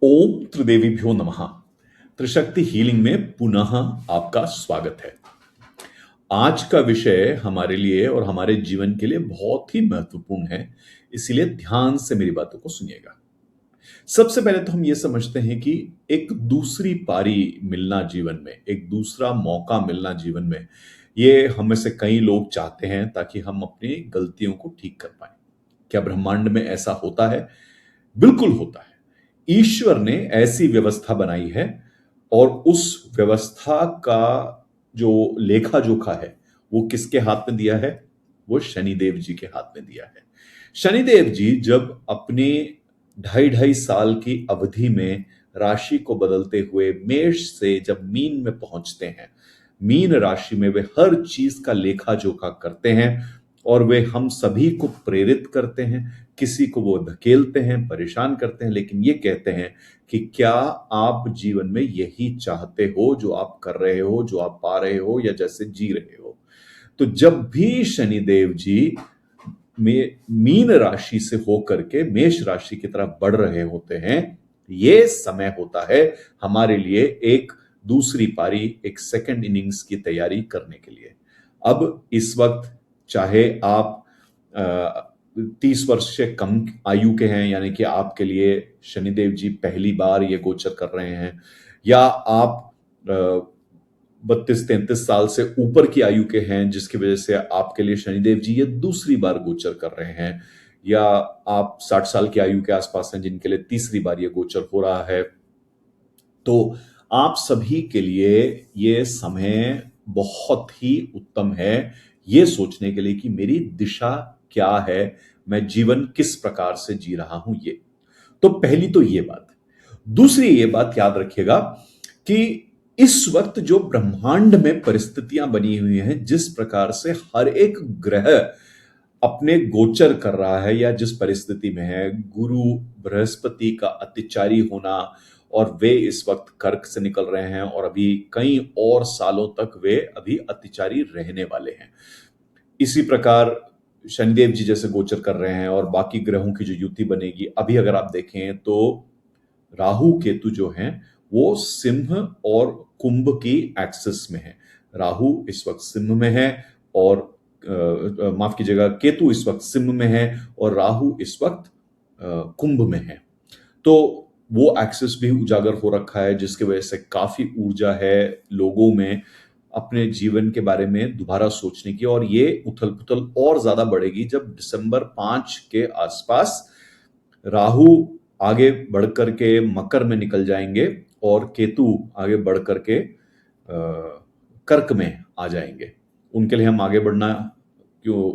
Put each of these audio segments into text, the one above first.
ओम त्रिदेवीभ्यो नमः। त्रिशक्ति हीलिंग में पुनः आपका स्वागत है। आज का विषय हमारे लिए और हमारे जीवन के लिए बहुत ही महत्वपूर्ण है, इसीलिए ध्यान से मेरी बातों को सुनिएगा। सबसे पहले तो हम ये समझते हैं कि एक दूसरी पारी मिलना जीवन में, एक दूसरा मौका मिलना जीवन में, ये हम में से कई लोग चाहते हैं ताकि हम अपनी गलतियों को ठीक कर पाएं। क्या ब्रह्मांड में ऐसा होता है? बिल्कुल होता है। ईश्वर ने ऐसी व्यवस्था बनाई है और उस व्यवस्था का जो लेखा जोखा है वो किसके हाथ में दिया है? वो शनिदेव जी के हाथ में दिया है। शनिदेव जी जब अपने 2.5 साल की अवधि में राशि को बदलते हुए मेष से जब मीन में पहुंचते हैं, मीन राशि में वे हर चीज का लेखा जोखा करते हैं और वे हम सभी को प्रेरित करते हैं। किसी को वो धकेलते हैं, परेशान करते हैं, लेकिन ये कहते हैं कि क्या आप जीवन में यही चाहते हो जो आप कर रहे हो, जो आप पा रहे हो या जैसे जी रहे हो? तो जब भी शनिदेव जी में मीन राशि से होकर के मेष राशि की तरफ बढ़ रहे होते हैं, ये समय होता है हमारे लिए एक दूसरी पारी, एक सेकंड इनिंग्स की तैयारी करने के लिए। अब इस वक्त चाहे आप 30 वर्ष से कम आयु के हैं, यानी कि आपके लिए शनिदेव जी पहली बार ये गोचर कर रहे हैं, या आप 32-33 साल से ऊपर की आयु के हैं जिसकी वजह से आपके लिए शनिदेव जी ये दूसरी बार गोचर कर रहे हैं, या आप 60 साल की आयु के आसपास हैं जिनके लिए तीसरी बार ये गोचर हो रहा है, तो आप सभी के लिए ये समय बहुत ही उत्तम है ये सोचने के लिए कि मेरी दिशा क्या है, मैं जीवन किस प्रकार से जी रहा हूं। ये तो पहली तो ये बात। दूसरी ये बात याद रखिएगा कि इस वक्त जो ब्रह्मांड में परिस्थितियां बनी हुई हैं, जिस प्रकार से हर एक ग्रह अपने गोचर कर रहा है या जिस परिस्थिति में है, गुरु बृहस्पति का अतिचारी होना, और वे इस वक्त कर्क से निकल रहे हैं और अभी कई और सालों तक वे अभी अतिचारी रहने वाले हैं। इसी प्रकार शनिदेव जी जैसे गोचर कर रहे हैं और बाकी ग्रहों की जो युति बनेगी, अभी अगर आप देखें तो राहु केतु जो हैं वो सिंह और कुंभ की एक्सिस में है। राहु इस वक्त सिंह में है और माफ कीजिएगा, केतु इस वक्त सिंह में है और राहु इस वक्त कुंभ में है। तो वो एक्सिस भी उजागर हो रखा है जिसकी वजह से काफी ऊर्जा है लोगों में अपने जीवन के बारे में दोबारा सोचने की, और ये उथल पुथल और ज्यादा बढ़ेगी जब दिसंबर 5 के आसपास राहु आगे बढ़कर के मकर में निकल जाएंगे और केतु आगे बढ़ करके कर्क में आ जाएंगे। उनके लिए हम आगे बढ़ना क्यों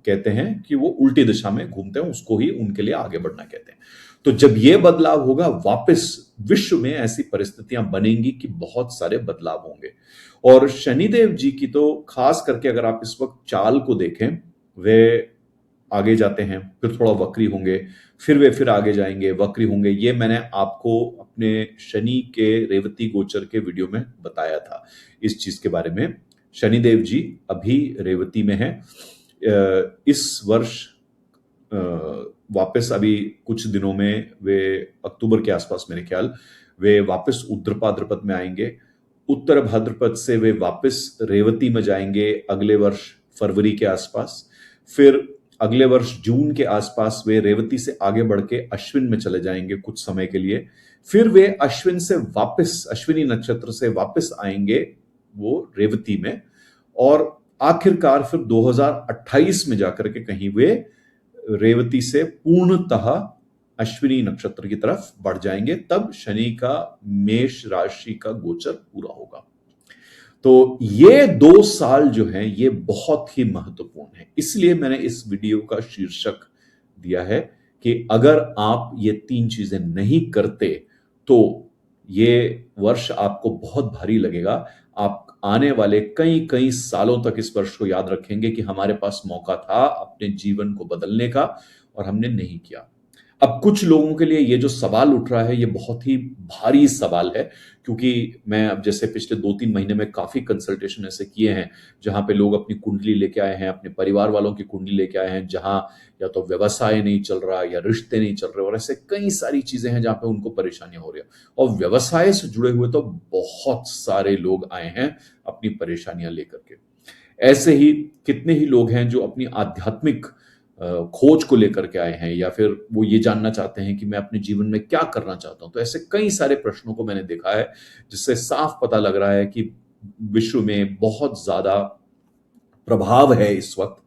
कहते हैं कि वो उल्टी दिशा में घूमते हैं, उसको ही उनके लिए आगे बढ़ना कहते हैं। तो जब ये बदलाव होगा, वापस विश्व में ऐसी परिस्थितियां बनेंगी कि बहुत सारे बदलाव होंगे। और शनिदेव जी की तो खास करके अगर आप इस वक्त चाल को देखें, वे आगे जाते हैं, फिर थोड़ा वक्री होंगे, फिर वे फिर आगे जाएंगे, वक्री होंगे। ये मैंने आपको अपने शनि के रेवती गोचर के वीडियो में बताया था इस चीज के बारे में। शनिदेव जी अभी रेवती में है। इस वर्ष वापस अभी कुछ दिनों में वे अक्टूबर के आसपास मेरे ख्याल वे वापस उद्रपाद्रपद में आएंगे। उत्तर भाद्रपद से वे वापस रेवती में जाएंगे अगले वर्ष फरवरी के आसपास। फिर अगले वर्ष जून के आसपास वे रेवती से आगे बढ़ के अश्विन में चले जाएंगे कुछ समय के लिए। फिर वे अश्विन से वापस, अश्विनी नक्षत्र से वापस आएंगे वो रेवती में, और आखिरकार फिर 2028 में जाकर के कहीं वे रेवती से पूर्णतः अश्विनी नक्षत्र की तरफ बढ़ जाएंगे। तब शनि का मेष राशि का गोचर पूरा होगा। तो ये 2 साल जो हैं ये बहुत ही महत्वपूर्ण है, इसलिए मैंने इस वीडियो का शीर्षक दिया है कि अगर आप ये 3 चीजें नहीं करते तो ये वर्ष आपको बहुत भारी लगेगा। आप आने वाले कई कई सालों तक इस वर्ष को याद रखेंगे कि हमारे पास मौका था अपने जीवन को बदलने का और हमने नहीं किया। अब कुछ लोगों के लिए ये जो सवाल उठ रहा है ये बहुत ही भारी सवाल है, क्योंकि मैं अब जैसे पिछले 2-3 महीने में काफ़ी कंसल्टेशन ऐसे किए हैं, जहाँ पे लोग अपनी कुंडली लेके आए हैं, अपने परिवार वालों की कुंडली लेके आए हैं, जहाँ या तो व्यवसाय नहीं चल रहा या रिश्ते नहीं चल रहे, और ऐसे कई सारी चीज़ें हैं जहाँ पे उनको परेशानियाँ हो रही हैं। और व्यवसाय से जुड़े हुए तो बहुत सारे लोग आए हैं अपनी परेशानियाँ लेकर के। ऐसे ही कितने ही लोग हैं जो अपनी आध्यात्मिक खोज को लेकर के आए हैं, या फिर वो ये जानना चाहते हैं कि मैं अपने जीवन में क्या करना चाहता हूं। तो ऐसे कई सारे प्रश्नों को मैंने देखा है, जिससे साफ पता लग रहा है कि विश्व में बहुत ज्यादा प्रभाव है इस वक्त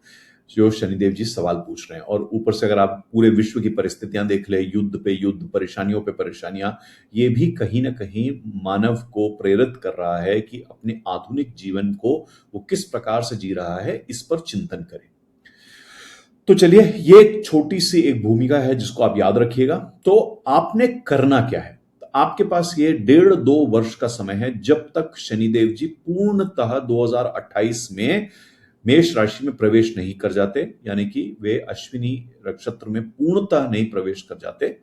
जो शनिदेव जी सवाल पूछ रहे हैं। और ऊपर से अगर आप पूरे विश्व की परिस्थितियां देख ले, युद्ध पे युद्ध, परेशानियों पे परेशानियां, ये भी कहीं ना कहीं मानव को प्रेरित कर रहा है कि अपने आधुनिक जीवन को वो किस प्रकार से जी रहा है, इस पर चिंतन करें। तो चलिए, ये एक छोटी सी एक भूमिका है जिसको आप याद रखिएगा। तो आपने करना क्या है? तो आपके पास ये 1.5-2 वर्ष का समय है, जब तक शनिदेव जी पूर्णतः 2028 में मेष राशि में प्रवेश नहीं कर जाते, यानी कि वे अश्विनी नक्षत्र में पूर्णतः नहीं प्रवेश कर जाते।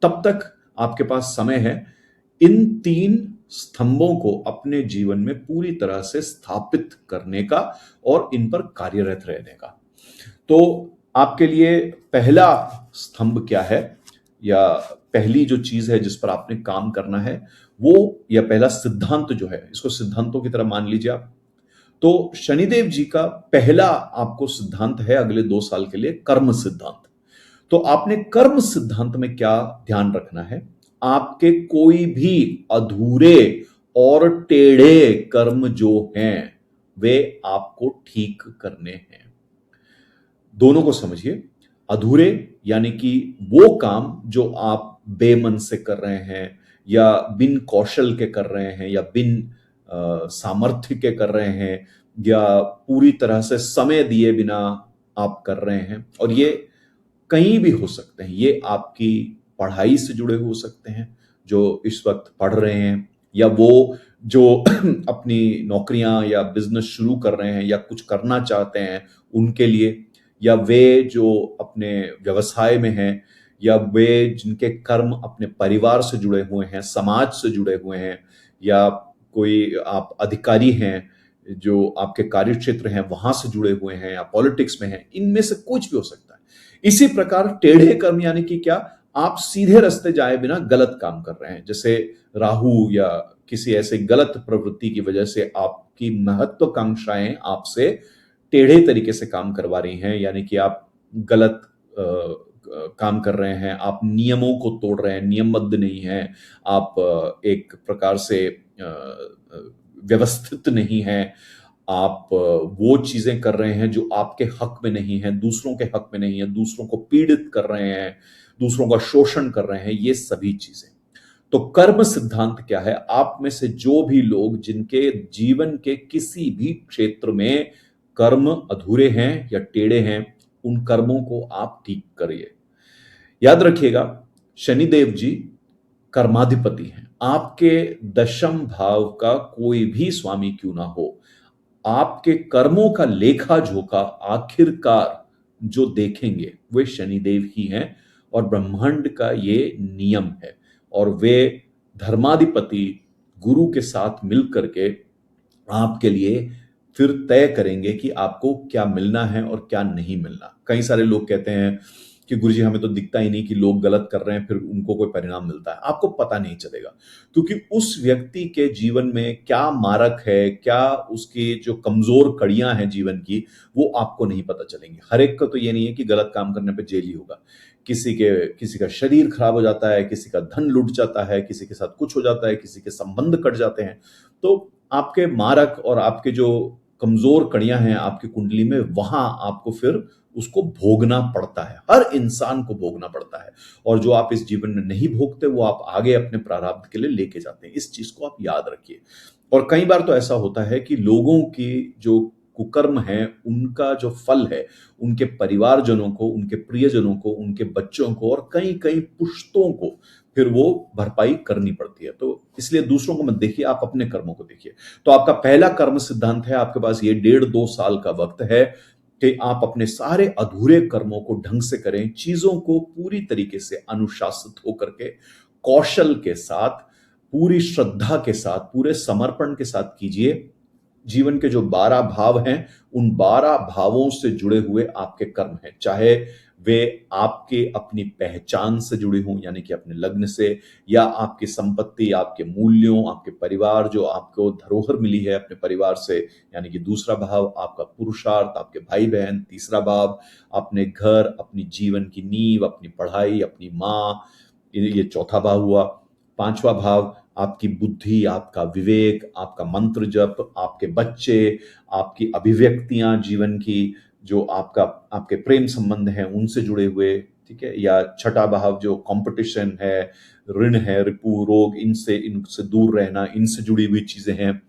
तब तक आपके पास समय है इन 3 स्तंभों को अपने जीवन में पूरी तरह से स्थापित करने का और इन पर कार्यरत रहने का। तो आपके लिए पहला स्तंभ क्या है, या पहली जो चीज है जिस पर आपने काम करना है वो, या पहला सिद्धांत जो है, इसको सिद्धांतों की तरह मान लीजिए आप। तो शनिदेव जी का पहला आपको सिद्धांत है अगले 2 साल के लिए, कर्म सिद्धांत। तो आपने कर्म सिद्धांत में क्या ध्यान रखना है? आपके कोई भी अधूरे और टेढ़े कर्म जो हैं वे आपको ठीक करने हैं। दोनों को समझिए। अधूरे यानी कि वो काम जो आप बेमन से कर रहे हैं, या बिन कौशल के कर रहे हैं, या बिन सामर्थ्य के कर रहे हैं, या पूरी तरह से समय दिए बिना आप कर रहे हैं। और ये कहीं भी हो सकते हैं, ये आपकी पढ़ाई से जुड़े हो सकते हैं जो इस वक्त पढ़ रहे हैं, या वो जो अपनी नौकरियां या बिजनेस शुरू कर रहे हैं या कुछ करना चाहते हैं उनके लिए, या वे जो अपने व्यवसाय में हैं, या वे जिनके कर्म अपने परिवार से जुड़े हुए हैं, समाज से जुड़े हुए हैं, या कोई आप अधिकारी हैं जो आपके कार्य क्षेत्र हैं वहां से जुड़े हुए हैं, या पॉलिटिक्स में हैं, इनमें से कुछ भी हो सकता है। इसी प्रकार टेढ़े कर्म यानी कि क्या, आप सीधे रास्ते जाए बिना गलत काम कर रहे हैं, जैसे राहु या किसी ऐसे गलत प्रवृत्ति की वजह से आपकी महत्वाकांक्षाएं आपसे टेढ़े तरीके से काम करवा रही हैं, यानी कि आप गलत काम कर रहे हैं, आप नियमों को तोड़ रहे हैं, नियमबद्ध नहीं हैं, आप एक प्रकार से व्यवस्थित नहीं हैं, आप वो चीजें कर रहे हैं जो आपके हक में नहीं है, दूसरों के हक में नहीं है, दूसरों को पीड़ित कर रहे हैं, दूसरों का शोषण कर रहे हैं, ये सभी चीजें। तो कर्म सिद्धांत क्या है? आप में से जो भी लोग जिनके जीवन के किसी भी क्षेत्र में कर्म अधूरे हैं या टेढ़े हैं, उन कर्मों को आप ठीक करिए। याद रखिएगा, शनिदेव जी कर्माधिपति हैं। आपके दशम भाव का कोई भी स्वामी क्यों ना हो, आपके कर्मों का लेखा जोखा आखिरकार जो देखेंगे वे शनिदेव ही हैं, और ब्रह्मांड का ये नियम है। और वे धर्माधिपति गुरु के साथ मिलकर के आपके लिए फिर तय करेंगे कि आपको क्या मिलना है और क्या नहीं मिलना। कई सारे लोग कहते हैं कि गुरुजी हमें तो दिखता ही नहीं कि लोग गलत कर रहे हैं फिर उनको कोई परिणाम मिलता है। आपको पता नहीं चलेगा, क्योंकि उस व्यक्ति के जीवन में क्या मारक है, क्या उसकी जो कमजोर कड़ियां हैं जीवन की, वो आपको नहीं पता चलेंगी। हर एक का तो ये नहीं है कि गलत काम करने पे जेल ही होगा। किसी का शरीर खराब हो जाता है, किसी का धन लुट जाता है, किसी के साथ कुछ हो जाता है, किसी के संबंध कट जाते हैं। तो आपके मारक और आपके जो कमजोर कड़ियां हैं आपकी कुंडली में, वहां आपको फिर उसको भोगना पड़ता है। हर इंसान को भोगना पड़ता है, और जो आप इस जीवन में नहीं भोगते वो आप आगे अपने प्रारब्ध के लिए लेके जाते हैं। इस चीज को आप याद रखिए। और कई बार तो ऐसा होता है कि लोगों की जो कुकर्म है उनका जो फल है उनके परिवारजनों को, उनके प्रियजनों को, उनके बच्चों को और कई कई पुश्तों को फिर वो भरपाई करनी पड़ती है। तो इसलिए दूसरों को मत देखिए, आप अपने कर्मों को देखिए। तो आपका पहला कर्म सिद्धांत है, आपके पास ये 1.5-2 साल का वक्त है कि आप अपने सारे अधूरे कर्मों को ढंग से करें, चीजों को पूरी तरीके से अनुशासित होकर के, कौशल के साथ, पूरी श्रद्धा के साथ, पूरे समर्पण के साथ कीजिए। जीवन के जो 12 भाव हैं, उन 12 भावों से जुड़े हुए आपके कर्म हैं, चाहे वे आपके अपनी पहचान से जुड़े हों, यानी कि अपने लग्न से, या आपकी संपत्ति, आपके मूल्यों, आपके परिवार, जो आपको धरोहर मिली है अपने परिवार से, यानी कि दूसरा भाव, आपका पुरुषार्थ, आपके भाई बहन, तीसरा भाव, अपने घर, अपनी जीवन की नींव, अपनी पढ़ाई, अपनी माँ, ये चौथा भाव हुआ। पांचवा भाव आपकी बुद्धि, आपका विवेक, आपका मंत्र जप, आपके बच्चे, आपकी अभिव्यक्तियां जीवन की, जो आपके प्रेम संबंध हैं उनसे जुड़े हुए, ठीक है। या छठा भाव जो कंपटीशन है, ऋण है, रिपु, रोग, इनसे दूर रहना, इनसे जुड़ी हुई चीजें हैं।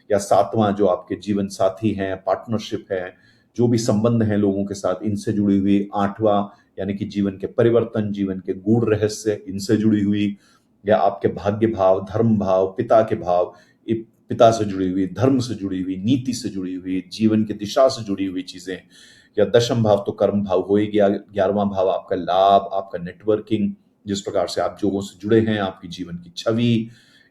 या सातवां जो आपके जीवन साथी हैं, पार्टनरशिप है, जो भी संबंध हैं लोगों के साथ, इनसे जुड़ी हुई। आठवां यानी कि जीवन के परिवर्तन, जीवन के गूढ़ रहस्य, इनसे जुड़ी हुई। या आपके भाग्य भाव, धर्म भाव, पिता के भाव, पिता से जुड़ी हुई, धर्म से जुड़ी हुई, नीति से जुड़ी हुई, जीवन की दिशा से जुड़ी हुई चीजें। या दशम भाव तो कर्म भाव हो ही गया। 11वां भाव आपका लाभ, आपका नेटवर्किंग, जिस प्रकार से आप लोगों से जुड़े हैं, आपकी जीवन की छवि,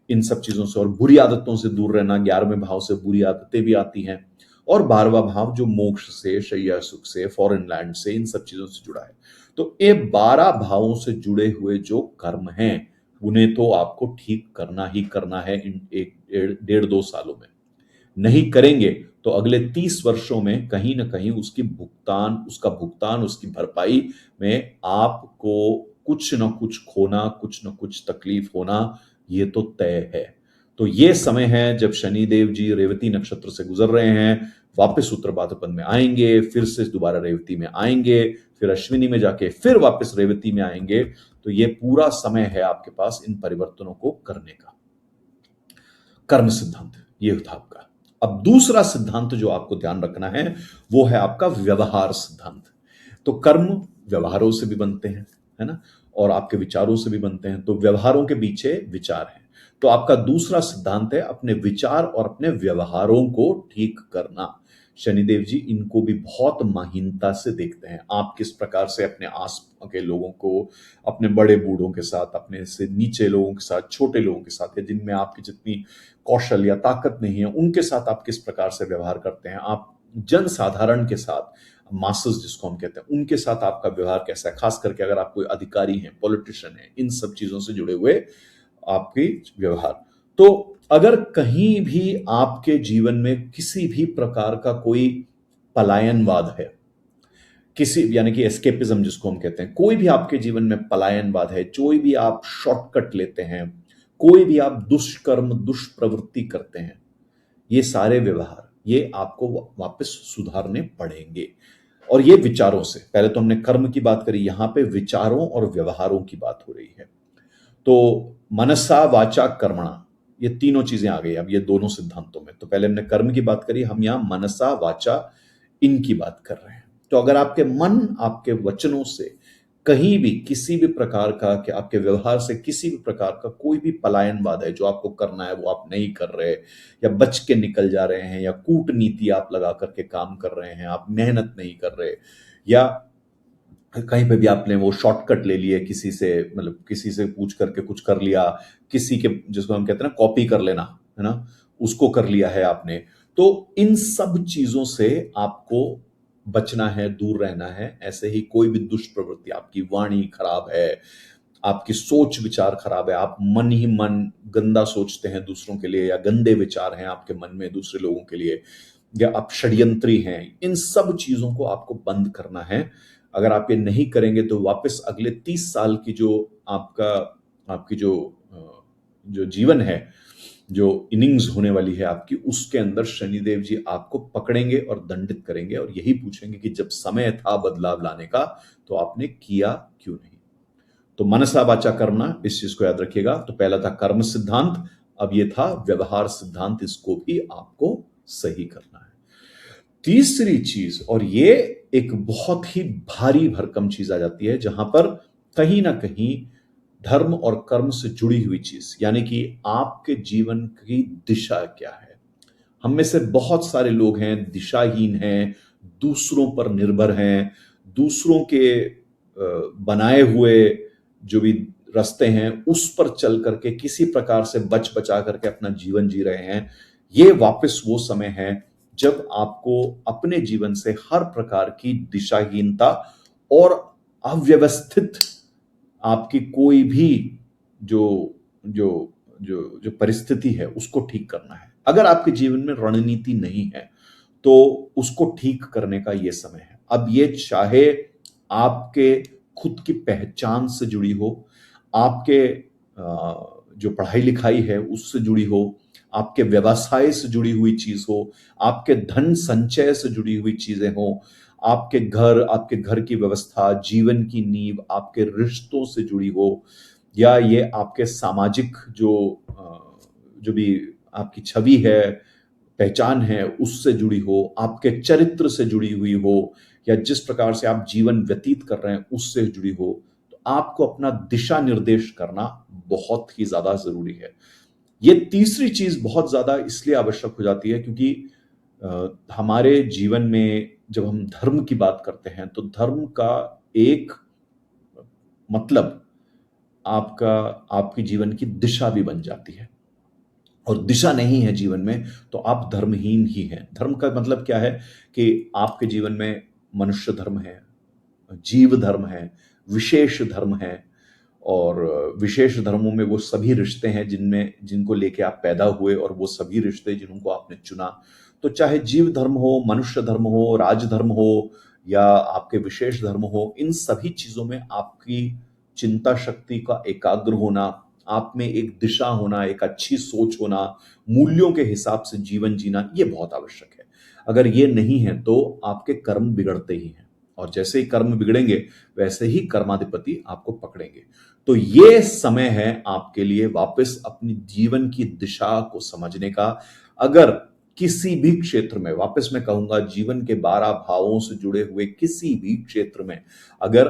इन सब चीजों से। और बुरी आदतों से दूर रहना, 11वें भाव से बुरी आदतें भी आती हैं। और 12वां भाव जो मोक्ष से, शैया सुख से, फॉरेन लैंड से, इन सब चीजों से जुड़ा है। तो ये 12 भावों से जुड़े हुए जो कर्म हैं, उन्हें तो आपको ठीक करना ही करना है इन एक 1.5-2 सालों में। नहीं करेंगे तो अगले 30 वर्षों में कहीं ना कहीं उसका भुगतान, उसकी भरपाई में आपको कुछ ना कुछ खोना, कुछ ना कुछ तकलीफ होना, ये तो तय है। तो ये समय है जब शनिदेव जी रेवती नक्षत्र से गुजर रहे हैं, वापस उत्तर भाद्रपद में आएंगे, फिर से दोबारा रेवती में आएंगे, फिर अश्विनी में जाके फिर वापस रेवती में आएंगे। तो ये पूरा समय है आपके पास इन परिवर्तनों को करने का। कर्म सिद्धांत ये था आपका। अब दूसरा सिद्धांत जो आपको ध्यान रखना है वो है आपका व्यवहार सिद्धांत। तो कर्म व्यवहारों से भी बनते हैं, है ना, और आपके विचारों से भी बनते हैं। तो व्यवहारों के पीछे विचार है। तो आपका दूसरा सिद्धांत है अपने विचार और अपने व्यवहारों को ठीक करना। शनिदेव जी इनको भी बहुत माहीनता से देखते हैं। आप किस प्रकार से अपने आस के लोगों को, अपने बड़े बूढ़ों के साथ, अपने से नीचे लोगों के साथ, छोटे लोगों के साथ, या जिनमें आपकी जितनी कौशल या ताकत नहीं है, उनके साथ आप किस प्रकार से व्यवहार करते हैं। आप जन साधारण के साथ, मासेस जिसको हम कहते हैं, उनके साथ आपका व्यवहार कैसा है, खास करके अगर आप कोई अधिकारी हैं, पॉलिटिशियन हैं, इन सब चीजों से जुड़े हुए आपके व्यवहार। तो अगर कहीं भी आपके जीवन में किसी भी प्रकार का कोई पलायनवाद है, किसी यानी कि एस्केपिज्म जिसको हम कहते हैं, कोई भी आपके जीवन में पलायनवाद है, कोई भी आप शॉर्टकट लेते हैं, कोई भी आप दुष्कर्म, दुष्प्रवृत्ति करते हैं, ये सारे व्यवहार ये आपको वापस सुधारने पड़ेंगे। और ये विचारों से, पहले तो हमने कर्म की बात करी, यहां पे विचारों और व्यवहारों की बात हो रही है। तो मनसा वाचा कर्मणा, ये तीनों चीजें आ गई अब ये दोनों सिद्धांतों में। तो पहले हमने कर्म की बात करी, हम यहां मनसा वाचा इनकी बात कर रहे हैं। तो अगर आपके मन, आपके वचनों से कहीं भी किसी भी प्रकार का, कि आपके व्यवहार से किसी भी प्रकार का कोई भी पलायनवाद है, जो आपको करना है वो आप नहीं कर रहे, या बच के निकल जा रहे हैं, या कूटनीति आप लगा करके काम कर रहे हैं, आप मेहनत नहीं कर रहे, या कहीं पे भी आपने वो शॉर्टकट ले लिए, किसी से, मतलब किसी से पूछ करके कुछ कर लिया, किसी के, जिसको हम कहते हैं ना कॉपी कर लेना, है ना, उसको कर लिया है आपने। तो इन सब चीजों से आपको बचना है, दूर रहना है। ऐसे ही कोई भी दुष्प्रवृत्ति, आपकी वाणी खराब है, आपकी सोच विचार खराब है, आप मन ही मन गंदा सोचते हैं दूसरों के लिए, या गंदे विचार हैं आपके मन में दूसरे लोगों के लिए, या आप षड्यंत्री हैं, इन सब चीजों को आपको बंद करना है। अगर आप ये नहीं करेंगे तो वापस अगले 30 साल की जो आपकी जो जीवन है, जो इनिंग्स होने वाली है आपकी, उसके अंदर शनिदेव जी आपको पकड़ेंगे और दंडित करेंगे, और यही पूछेंगे कि जब समय था बदलाव लाने का तो आपने किया क्यों नहीं। तो मनसा वाचा कर्मणा, इस चीज को याद रखिएगा। तो पहला था कर्म सिद्धांत, अब ये था व्यवहार सिद्धांत, इसको भी आपको सही करना है। तीसरी चीज, और ये एक बहुत ही भारी भरकम चीज आ जाती है, जहां पर कहीं ना कहीं धर्म और कर्म से जुड़ी हुई चीज, यानी कि आपके जीवन की दिशा क्या है। हम में से बहुत सारे लोग हैं दिशाहीन हैं, दूसरों पर निर्भर हैं, दूसरों के बनाए हुए जो भी रास्ते हैं उस पर चल करके किसी प्रकार से बच बचा करके अपना जीवन जी रहे हैं। ये वापस वो समय है जब आपको अपने जीवन से हर प्रकार की दिशाहीनता और अव्यवस्थित आपकी कोई भी जो जो जो जो परिस्थिति है उसको ठीक करना है। अगर आपके जीवन में रणनीति नहीं है तो उसको ठीक करने का ये समय है। अब ये चाहे आपके खुद की पहचान से जुड़ी हो, आपके जो पढ़ाई लिखाई है उससे जुड़ी हो, आपके व्यवसाय से जुड़ी हुई चीज हो, आपके धन संचय से जुड़ी हुई चीजें हो, आपके घर की व्यवस्था, जीवन की नींव आपके रिश्तों से जुड़ी हो, या ये आपके सामाजिक जो भी आपकी छवि है, पहचान है उससे जुड़ी हो, आपके चरित्र से जुड़ी हुई हो, या जिस प्रकार से आप जीवन व्यतीत कर रहे हैं उससे जुड़ी हो, तो आपको अपना दिशा निर्देश करना बहुत ही ज्यादा जरूरी है। ये तीसरी चीज बहुत ज्यादा इसलिए आवश्यक हो जाती है क्योंकि हमारे जीवन में जब हम धर्म की बात करते हैं तो धर्म का एक मतलब आपका आपके जीवन की दिशा भी बन जाती है, और दिशा नहीं है जीवन में तो आप धर्महीन ही हैं। धर्म का मतलब क्या है कि आपके जीवन में मनुष्य धर्म है, जीव धर्म है, विशेष धर्म है, और विशेष धर्मों में वो सभी रिश्ते हैं जिनको लेके आप पैदा हुए, और वो सभी रिश्ते जिनको आपने चुना। तो चाहे जीव धर्म हो, मनुष्य धर्म हो, राजधर्म हो, या आपके विशेष धर्म हो, इन सभी चीजों में आपकी चिंता शक्ति का एकाग्र होना, आप में एक दिशा होना, एक अच्छी सोच होना, मूल्यों के हिसाब से जीवन जीना, ये बहुत आवश्यक है। अगर ये नहीं है तो आपके कर्म बिगड़ते ही हैं, और जैसे ही कर्म बिगड़ेंगे वैसे ही कर्माधिपति आपको पकड़ेंगे। तो ये समय है आपके लिए वापस अपनी जीवन की दिशा को समझने का। अगर किसी भी क्षेत्र में, वापस मैं कहूंगा, जीवन के 12 भावों से जुड़े हुए किसी भी क्षेत्र में अगर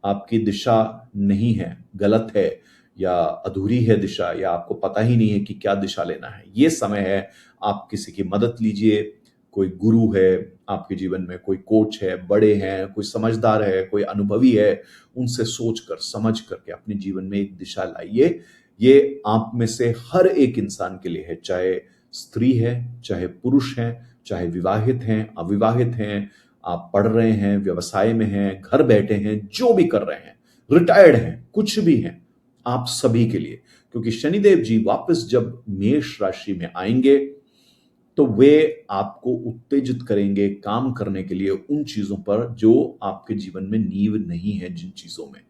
आपकी दिशा नहीं है, गलत है, या अधूरी है दिशा, या आपको पता ही नहीं है कि क्या दिशा लेना है, ये समय है आप किसी की मदद लीजिए। कोई गुरु है आपके जीवन में, कोई कोच है, बड़े हैं, कोई समझदार है, कोई अनुभवी है, उनसे सोच कर समझ करके अपने जीवन में एक दिशा लाइए। ये आप में से हर एक इंसान के लिए है, चाहे स्त्री है, चाहे पुरुष है, चाहे विवाहित हैं, अविवाहित हैं, आप पढ़ रहे हैं, व्यवसाय में हैं, घर बैठे हैं, जो भी कर रहे हैं, रिटायर्ड हैं, कुछ भी हैं, आप सभी के लिए। क्योंकि शनिदेव जी वापस जब मेष राशि में आएंगे तो वे आपको उत्तेजित करेंगे काम करने के लिए उन चीजों पर जो आपके जीवन में नींव नहीं है, जिन चीजों में,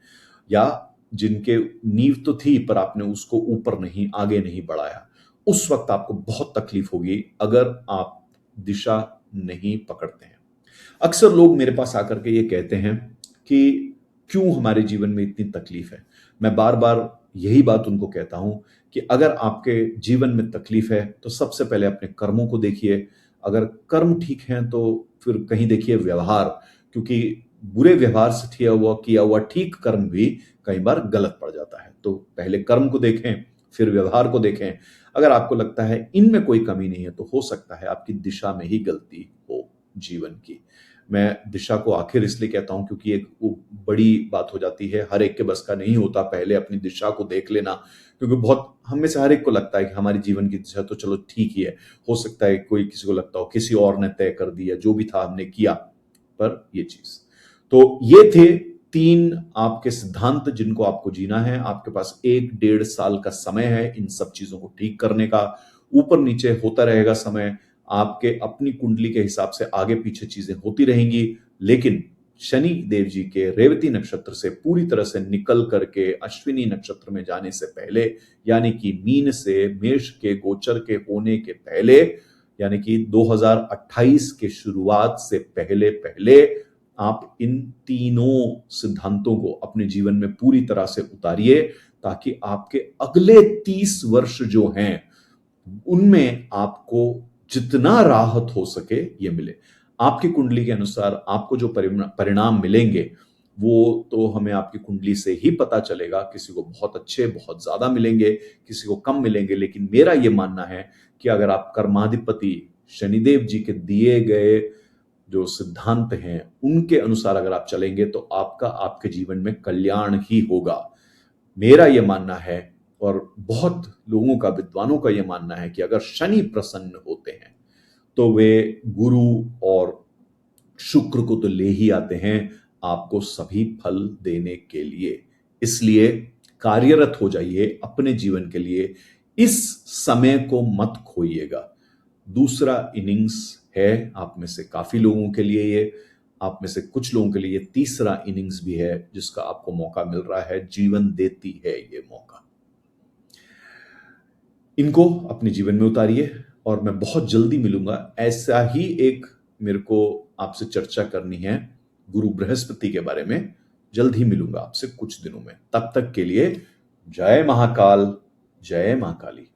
या जिनके नींव तो थी पर आपने उसको ऊपर नहीं, आगे नहीं बढ़ाया। उस वक्त आपको बहुत तकलीफ होगी अगर आप दिशा नहीं पकड़ते हैं। अक्सर लोग मेरे पास आकर के ये कहते हैं कि क्यों हमारे जीवन में इतनी तकलीफ है। मैं बार बार यही बात उनको कहता हूं कि अगर आपके जीवन में तकलीफ है तो सबसे पहले अपने कर्मों को देखिए। अगर कर्म ठीक हैं तो फिर कहीं देखिए व्यवहार, क्योंकि बुरे व्यवहार से किया हुआ ठीक कर्म भी कई बार गलत पड़ जाता है। तो पहले कर्म को देखें, फिर व्यवहार को देखें। अगर आपको लगता है इनमें कोई कमी नहीं है तो हो सकता है आपकी दिशा में ही गलती हो जीवन की। मैं दिशा को आखिर इसलिए कहता हूं क्योंकि एक वो बड़ी बात हो जाती है, हर एक के बस का नहीं होता पहले अपनी दिशा को देख लेना। क्योंकि बहुत हम में से हर एक को लगता है कि हमारी जीवन की दिशा तो चलो ठीक ही है, हो सकता है कोई किसी को लगता हो किसी और ने तय कर दिया, जो भी था हमने किया। पर ये चीज, तो ये थे 3 आपके सिद्धांत जिनको आपको जीना है। आपके पास 1-1.5 साल का समय है इन सब चीजों को ठीक करने का। ऊपर नीचे होता रहेगा समय, आपके अपनी कुंडली के हिसाब से आगे पीछे चीजें होती रहेंगी, लेकिन शनि देव जी के रेवती नक्षत्र से पूरी तरह से निकल करके अश्विनी नक्षत्र में जाने से पहले, यानी कि मीन से मेष के गोचर के होने के पहले, यानी कि 2028 के शुरुआत से पहले पहले आप इन तीनों सिद्धांतों को अपने जीवन में पूरी तरह से उतारिए, ताकि आपके अगले 30 वर्ष जो हैं उनमें आपको जितना राहत हो सके ये मिले। आपकी कुंडली के अनुसार आपको जो परिणाम मिलेंगे वो तो हमें आपकी कुंडली से ही पता चलेगा। किसी को बहुत अच्छे, बहुत ज्यादा मिलेंगे, किसी को कम मिलेंगे, लेकिन मेरा ये मानना है कि अगर आप कर्माधिपति शनिदेव जी के दिए गए जो सिद्धांत हैं उनके अनुसार अगर आप चलेंगे तो आपका आपके जीवन में कल्याण ही होगा। मेरा यह मानना है और बहुत लोगों का, विद्वानों का यह मानना है कि अगर शनि प्रसन्न होते हैं तो वे गुरु और शुक्र को तो ले ही आते हैं आपको सभी फल देने के लिए। इसलिए कार्यरत हो जाइए अपने जीवन के लिए, इस समय को मत खोइएगा। दूसरा इनिंग्स है आप में से काफी लोगों के लिए, ये आप में से कुछ लोगों के लिए तीसरा इनिंग्स भी है जिसका आपको मौका मिल रहा है। जीवन देती है ये मौका, इनको अपने जीवन में उतारिए। और मैं बहुत जल्दी मिलूंगा, ऐसा ही एक मेरे को आपसे चर्चा करनी है गुरु बृहस्पति के बारे में। जल्द ही मिलूंगा आपसे कुछ दिनों में। तब तक के लिए जय महाकाल, जय मां काली।